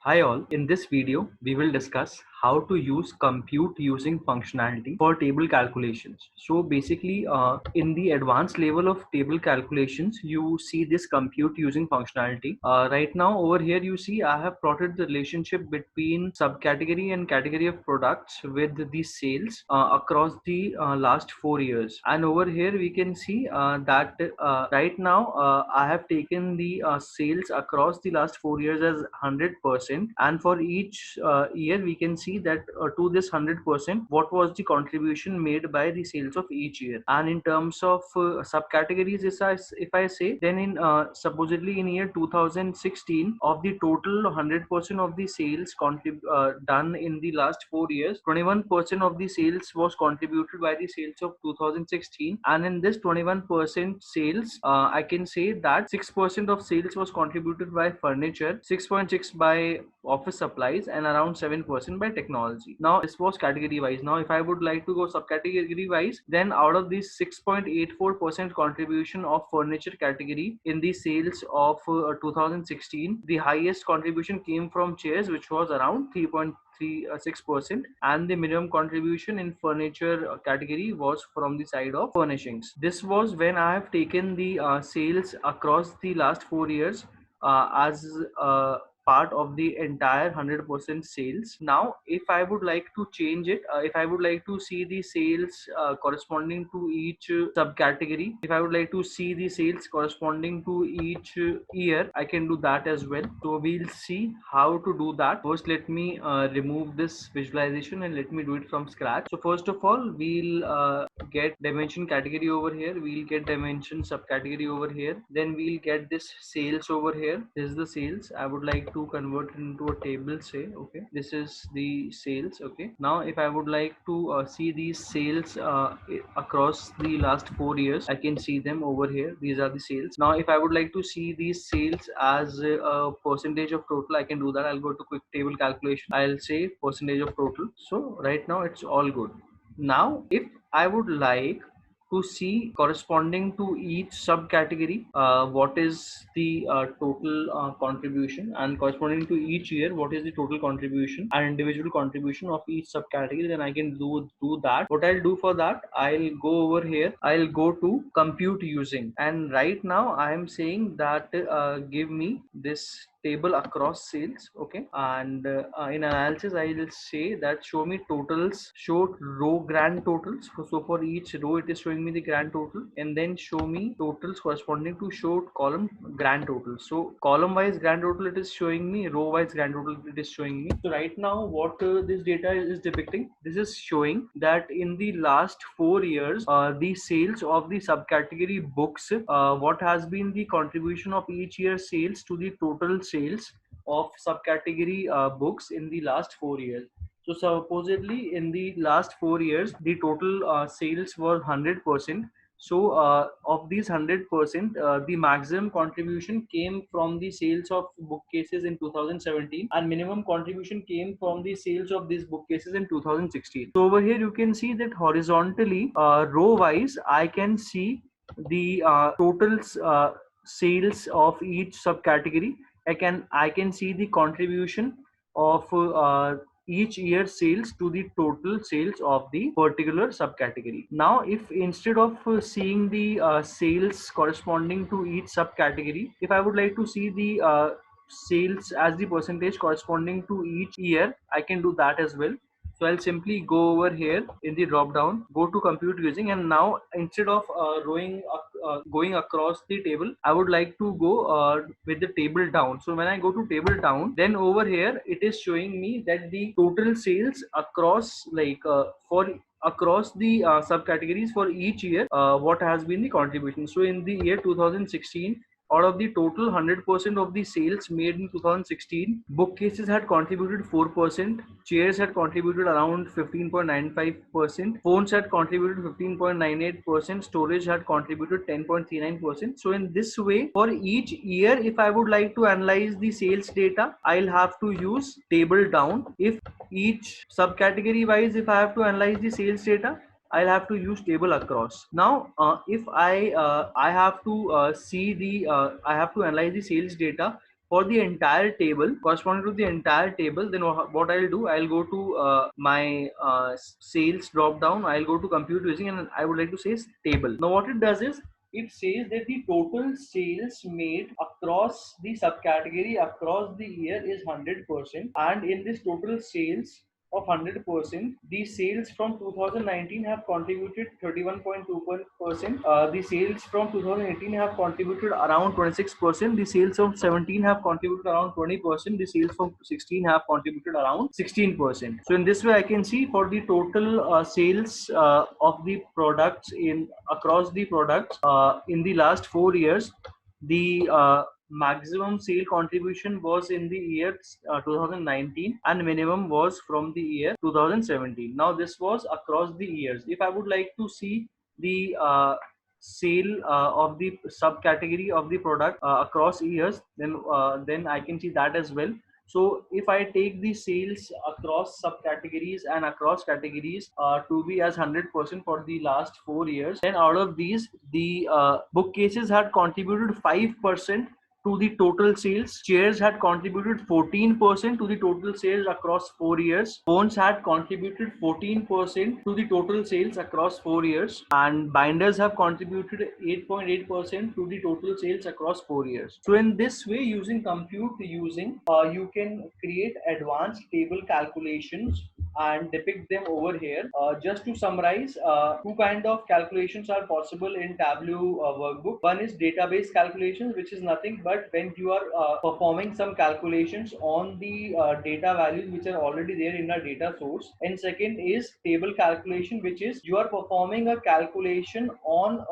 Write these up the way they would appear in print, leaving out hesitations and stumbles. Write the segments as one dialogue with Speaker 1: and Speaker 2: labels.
Speaker 1: Hi all, in this video we will discuss how to use compute using functionality for table calculations. So basically in the advanced level of table calculations you see this compute using functionality. Right now over here you see I have plotted the relationship between subcategory and category of products with the sales across the last 4 years, and over here we can see that right now I have taken the sales across the last 4 years as 100%, and for each year we can see that to this 100% what was the contribution made by the sales of each year. And in terms of subcategories, if I say, then in supposedly in year 2016, of the total 100% of the sales done in the last 4 years, 21% of the sales was contributed by the sales of 2016, and in this 21% sales I can say that 6% of sales was contributed by furniture, 6.6 by office supplies, and around 7% by technology. Now this was category wise. Now if I would like to go subcategory wise, then out of this 6.84% contribution of furniture category in the sales of 2016, the highest contribution came from chairs, which was around 3.36%, and the minimum contribution in furniture category was from the side of furnishings. This was when I have taken the sales across the last 4 years as part of the entire 100% sales. Now if I would like to change it, if I would like to see the sales corresponding to each subcategory, if I would like to see the sales corresponding to each year, I can do that as well. So we'll see how to do that. First let me remove this visualization and let me do it from scratch. So first of all we'll get dimension category over here, we'll get dimension subcategory over here, then we'll get this sales over here. This is the sales. I would like to convert it into a table, say. Okay, this is the sales. Okay, now if I would like to see these sales across the last 4 years, I can see them over here. These are the sales. Now if I would like to see these sales as a percentage of total, I can do that. I'll go to quick table calculation, I'll say percentage of total. So right now it's all good. Now if I would like to see corresponding to each subcategory what is the total contribution, and corresponding to each year what is the total contribution and individual contribution of each subcategory, then I can do that. What I'll do for that, I'll go over here, I'll go to compute using, and right now I am saying that give me this table across sales. Okay, and in analysis I will say that show me totals, show row grand totals. So for each row it is showing me the grand total, and then show me totals corresponding to show column grand total. So column wise grand total it is showing me, row wise grand total it is showing me. So right now what this data is depicting, this is showing that in the last 4 years the sales of the subcategory books, what has been the contribution of each year sales to the total sales of subcategory books in the last 4 years. So supposedly in the last 4 years, the total sales was 100%. So of these 100%, the maximum contribution came from the sales of bookcases in 2017, and minimum contribution came from the sales of these bookcases in 2016. So over here you can see that horizontally, row wise, I can see the totals sales of each subcategory. I can see the contribution of each year sales to the total sales of the particular subcategory. Now if instead of seeing the sales corresponding to each subcategory, if I would like to see the sales as the percentage corresponding to each year, I can do that as well. So I'll simply go over here in the drop down, go to compute using, and now instead of going across the table, I would like to go with the table down. So when I go to table down, then over here it is showing me that the total sales across for across the subcategories for each year, what has been the contribution. So in the year 2016, out of the total 100% of the sales made in 2016, bookcases had contributed 4%, chairs had contributed around 15.95%, phones had contributed 15.98%, storage had contributed 10.39%. So in this way, for each year, if I would like to analyze the sales data, I'll have to use table down. If each subcategory wise, if I have to analyze the sales data, I'll have to use table across. Now if I have to see the I have to analyze the sales data for the entire table, corresponding to the entire table, then what I'll do, I'll go to my sales drop down, I'll go to compute using, and I would like to say table. Now what it does is, it says that the total sales made across the subcategory across the year is 100%, and in this total sales of 100%, the sales from 2019 have contributed 31.2%. The sales from 2018 have contributed around 26%. The sales of 17 have contributed around 20%. The sales from 16 have contributed around 16%. So in this way, I can see for the total sales of the products in across the products in the last 4 years, the maximum sale contribution was in the year 2019, and minimum was from the year 2017. Now this was across the years. If I would like to see the sale of the subcategory of the product across years, then I can see that as well. So if I take the sales across subcategories and across categories to be as 100% for the last 4 years, then out of these, the bookcases had contributed 5% to the total sales. Chairs had contributed 14% to the total sales across 4 years. Phones had contributed 14% to the total sales across 4 years. And binders have contributed 8.8% to the total sales across 4 years. So in this way, using compute using, you can create advanced table calculations and depict them over here. Just to summarize, two kind of calculations are possible in Tableau workbook. One is database calculations, which is nothing but when you are performing some calculations on the data values which are already there in a data source. And second is table calculation, which is you are performing a calculation on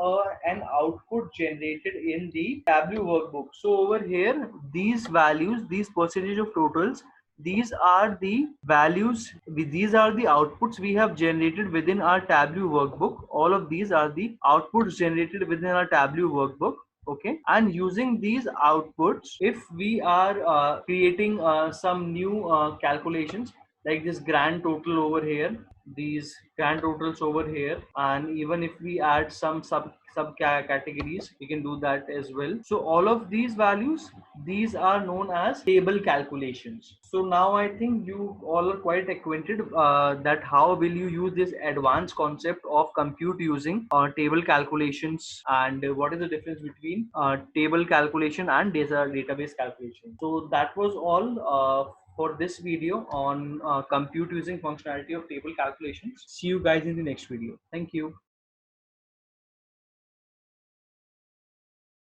Speaker 1: an output generated in the Tableau workbook. So over here, these values, these percentage of totals, these are the values, these are the outputs we have generated within our Tableau workbook. All of these are the outputs generated within our Tableau workbook. Okay, and using these outputs, if we are creating some new calculations, like this grand total over here, these grand totals over here, and even if we add some sub categories, we can do that as well. So all of these values, these are known as table calculations. So now I think you all are quite acquainted that how will you use this advanced concept of compute using table calculations, and what is the difference between table calculation and database calculation. So that was all for this video on compute using functionality of table calculations. See you guys in the next video. Thank you.